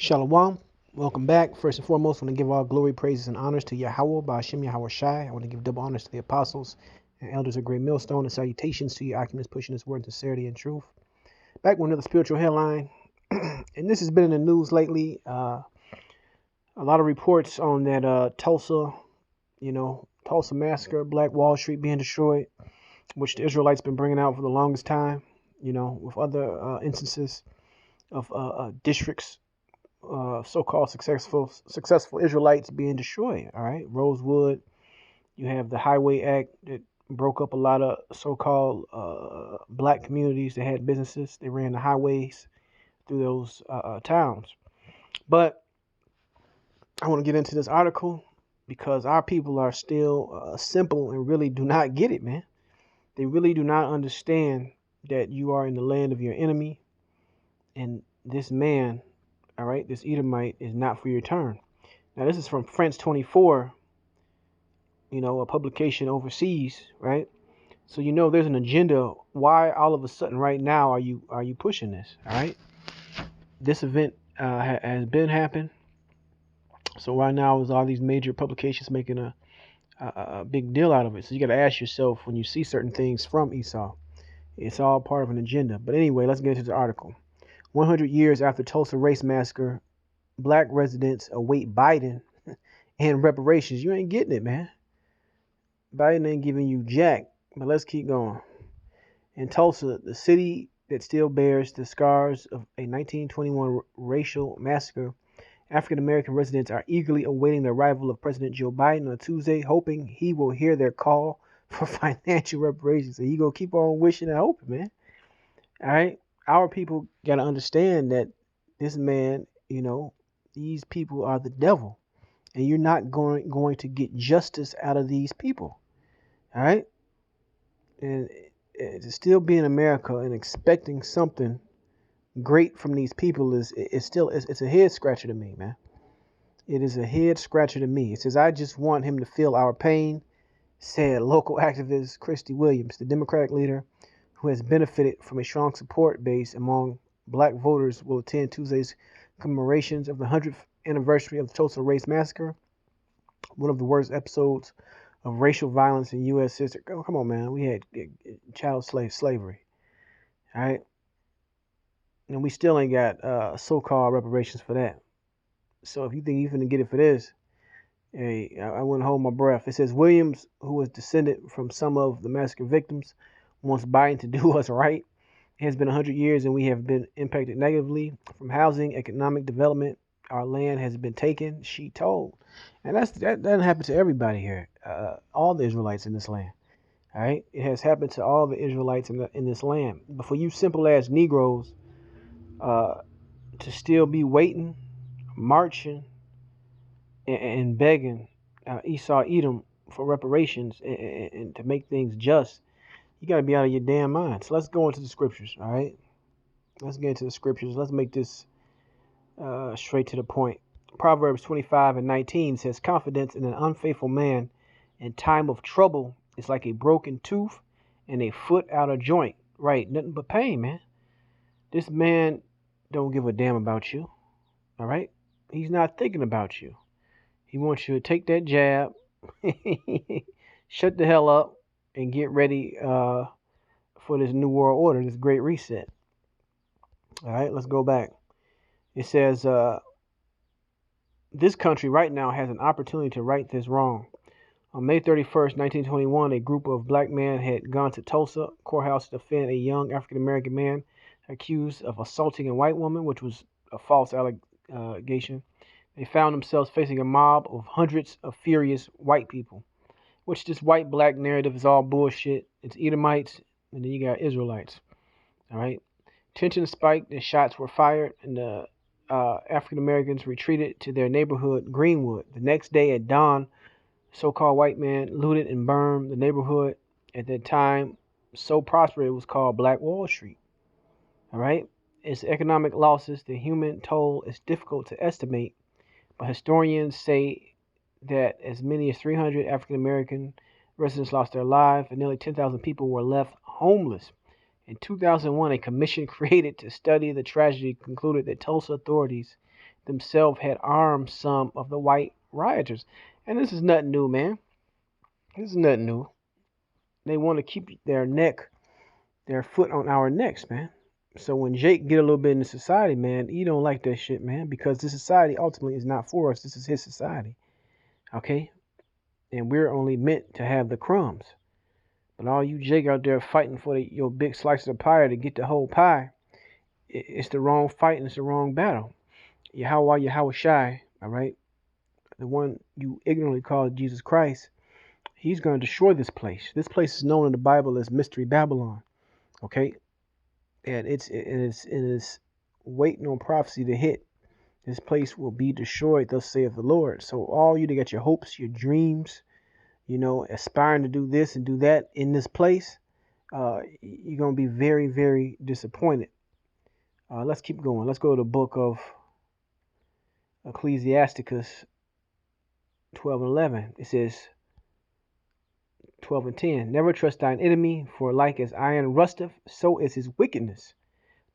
Shalom. Welcome back. First and foremost, I want to give all glory, praises, and honors to Yahweh, Ba'ashem Yahweh Shai. I want to give double honors to the apostles and elders of Great Millstone, and salutations to your Oculus pushing this word in sincerity and truth. Back with another spiritual headline. And this has been in the news lately. A lot of reports on that Tulsa massacre, Black Wall Street being destroyed, which the Israelites been bringing out for the longest time, with other instances of districts, so-called successful Israelites being destroyed. All right, Rosewood. You have the Highway Act that broke up a lot of so-called black communities that had businesses. They ran the highways through those towns. But I want to get into this article because our people are still simple and really do not get it, man. They really do not understand that you are in the land of your enemy, and this man, all right, this Edomite is not for your turn. Now, this is from France 24, a publication overseas, right? So there's an agenda. Why all of a sudden right now are you pushing this? All right, this event has been happening. So right now is all these major publications making a big deal out of it. So you got to ask yourself when you see certain things from Esau, it's all part of an agenda. But anyway, let's get into the article. 100 years after Tulsa race massacre, black residents await Biden and reparations. You ain't getting it, man. Biden ain't giving you jack. But let's keep going. In Tulsa, the city that still bears the scars of a 1921 racial massacre, African American residents are eagerly awaiting the arrival of President Joe Biden on Tuesday, hoping he will hear their call for financial reparations. So you gonna keep on wishing and hoping, man. All right, our people gotta understand that this man, these people are the devil, and you're not going to get justice out of these people. All right, and to still be in America and expecting something great from these people is still it's a head scratcher to me, man. It is a head scratcher to me. It says, I just want him to feel our pain, said local activist Christy Williams, the Democratic leader who has benefited from a strong support base among black voters, will attend Tuesday's commemorations of the 100th anniversary of the Tulsa Race Massacre, one of the worst episodes of racial violence in U.S. history. Oh, come on, man. We had child slavery. All right. And we still ain't got so-called reparations for that. So if you think you're going to get it for this, hey, I wouldn't hold my breath. It says Williams, who was descended from some of the massacre victims, wants Biden to do us right. It has been 100 years and we have been impacted negatively from housing, economic development. Our land has been taken, she told. And that doesn't happen to everybody here. All the Israelites in this land. All right, it has happened to all the Israelites in this land. But for you simple ass Negroes to still be waiting, marching, and begging Esau Edom for reparations and to make things just, you got to be out of your damn mind. So let's go into the scriptures. All right, let's get into the scriptures. Let's make this straight to the point. Proverbs 25:19 says, confidence in an unfaithful man in time of trouble is like a broken tooth and a foot out of joint. Right, nothing but pain, man. This man don't give a damn about you. All right, he's not thinking about you. He wants you to take that jab, shut the hell up, and get ready for this new world order, this great reset. All right, let's go back. It says, this country right now has an opportunity to right this wrong. On May 31st, 1921, a group of black men had gone to Tulsa courthouse to defend a young African-American man accused of assaulting a white woman, which was a false allegation. They found themselves facing a mob of hundreds of furious white people, which this white-black narrative is all bullshit. It's Edomites, and then you got Israelites. All right? Tension spiked and shots were fired, and the African Americans retreated to their neighborhood, Greenwood. The next day at dawn, so-called white man looted and burned the neighborhood. At that time, so prosperous it was called Black Wall Street. All right? Its economic losses, the human toll is difficult to estimate, but historians say that as many as 300 African American residents lost their lives and nearly 10,000 people were left homeless. In 2001, a commission created to study the tragedy concluded that Tulsa authorities themselves had armed some of the white rioters. And this is nothing new, man. This is nothing new. They want to keep their foot on our necks, man. So when Jake get a little bit into society, man, he don't like that shit, man, because this society ultimately is not for us. This is his society, okay? And we're only meant to have the crumbs. But all you Jake out there fighting for your big slice of the pie to get the whole pie, it's the wrong fight and it's the wrong battle. Yahweh Shai, all right, the one you ignorantly call Jesus Christ, he's going to destroy this place. This place is known in the Bible as Mystery Babylon, okay? And it is waiting on prophecy to hit. This place will be destroyed, thus saith the Lord. So all you that got your hopes, your dreams, aspiring to do this and do that in this place, you're going to be very, very disappointed. Let's keep going. Let's go to the book of Ecclesiasticus 12 and 11. It says, 12 and 10, never trust thine enemy, for like as iron rusteth, so is his wickedness.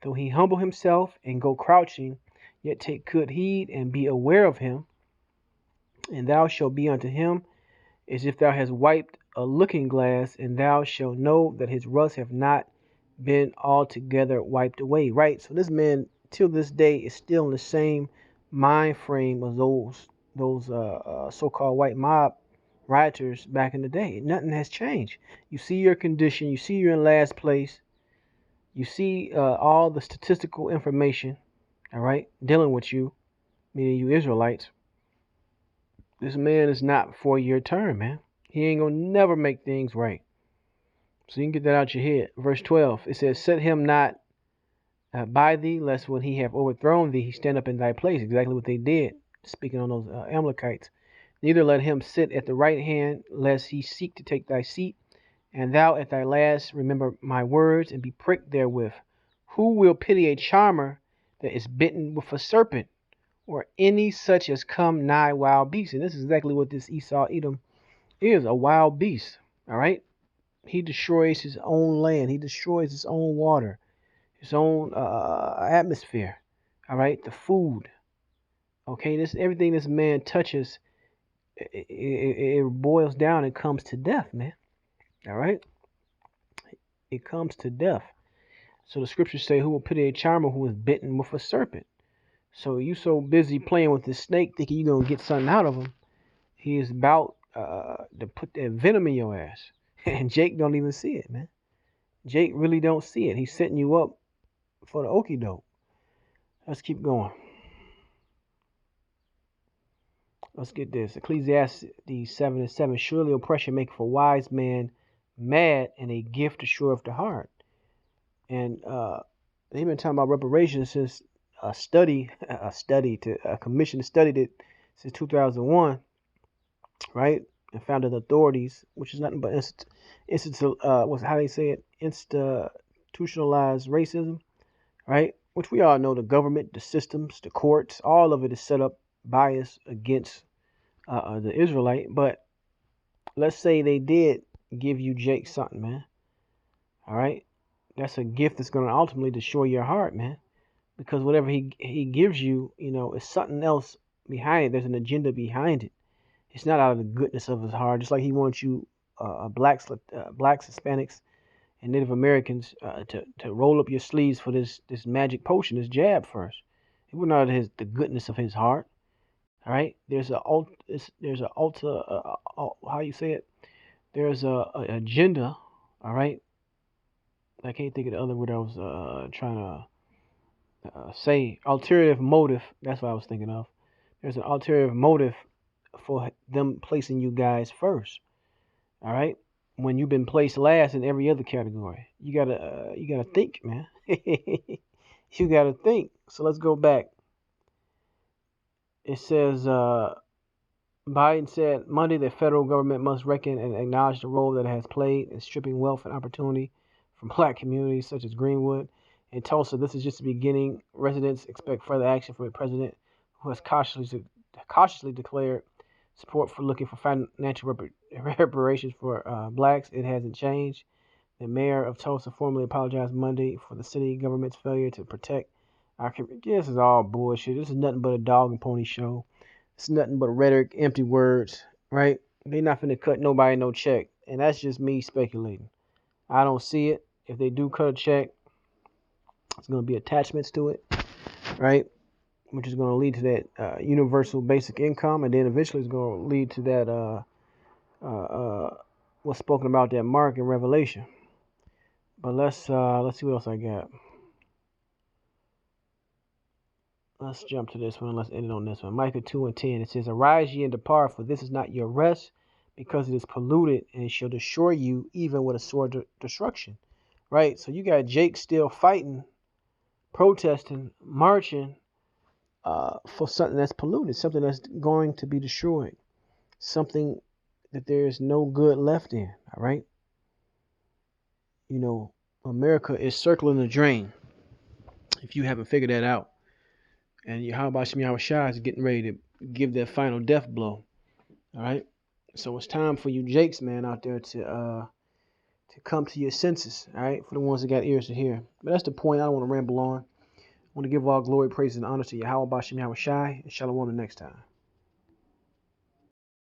Though he humble himself and go crouching, yet take good heed and be aware of him, and thou shalt be unto him as if thou hast wiped a looking glass, and thou shalt know that his rust have not been altogether wiped away. Right? So this man, till this day, is still in the same mind frame as those so-called white mob rioters back in the day. Nothing has changed. You see your condition. You see you're in last place. You see all the statistical information, all right, dealing with you, meaning you Israelites. This man is not for your turn, man. He ain't gonna never make things right. So you can get that out your head. Verse 12, it says, set him not by thee, lest when he have overthrown thee, he stand up in thy place. Exactly what they did, speaking on those Amalekites. Neither let him sit at the right hand, lest he seek to take thy seat. And thou at thy last remember my words, and be pricked therewith. Who will pity a charmer that is bitten with a serpent, or any such as come nigh wild beasts? And this is exactly what this Esau Edom is, a wild beast. All right? He destroys his own land. He destroys his own water, his own atmosphere. All right? The food. Okay? Everything this man touches, it boils down and comes to death, man. All right? It comes to death. So the scriptures say, who will pity a charmer who is bitten with a serpent? So you so busy playing with this snake thinking you're going to get something out of him. He is about to put that venom in your ass. And Jake don't even see it, man. Jake really don't see it. He's setting you up for the okie doke. Let's keep going. Let's get this. Ecclesiastes 7 and 7. Surely oppression maketh a wise man mad, and a gift destroyeth the heart. And they've been talking about reparations since a commission studied it since 2001, right? And founded authorities, which is nothing but institutionalized racism, right? Which we all know, the government, the systems, the courts, all of it is set up bias against the Israelite. But let's say they did give you Jake something, man. All right, that's a gift that's going to ultimately destroy your heart, man. Because whatever he gives you, is something else behind it. There's an agenda behind it. It's not out of the goodness of his heart. Just like he wants you, blacks, Hispanics, and Native Americans, to roll up your sleeves for this magic potion, this jab first. It wasn't out of the goodness of his heart. All right. There's a how you say it? There's a agenda. All right. I can't think of the other word I was trying to say. Ulterior motive. That's what I was thinking of. There's an ulterior motive for them placing you guys first. All right. When you've been placed last in every other category, you gotta think, man. You gotta think. So let's go back. It says Biden said Monday the federal government must reckon and acknowledge the role that it has played in stripping wealth and opportunity from black communities such as Greenwood and Tulsa. This is just the beginning. Residents expect further action from the president, who has cautiously declared support for looking for financial reparations for blacks. It hasn't changed. The mayor of Tulsa formally apologized Monday for the city government's failure to protect This is all bullshit. This is nothing but a dog and pony show. It's nothing but rhetoric, empty words, right? They not finna cut nobody no check, and that's just me speculating. I don't see it. If they do cut a check, it's gonna be attachments to it, right? Which is gonna lead to that universal basic income, and then eventually it's gonna lead to that what's spoken about that mark in Revelation. But let's see what else I got. Let's jump to this one. Let's end it on this one. Micah 2:10. It says, "Arise ye and depart, for this is not your rest, because it is polluted, and it shall destroy you, even with a sword destruction." Right? So you got Jake still fighting, protesting, marching for something that's polluted, something that's going to be destroyed, something that there's no good left in. All right? You know, America is circling the drain, if you haven't figured that out. And Yahweh Shem Shai is getting ready to give that final death blow. All right. So it's time for you Jakes, man, out there to come to your senses. All right. For the ones that got ears to hear. But that's the point. I don't want to ramble on. I want to give all glory, praise, and honor to Yahweh Shem Shai, and Shalom the next time.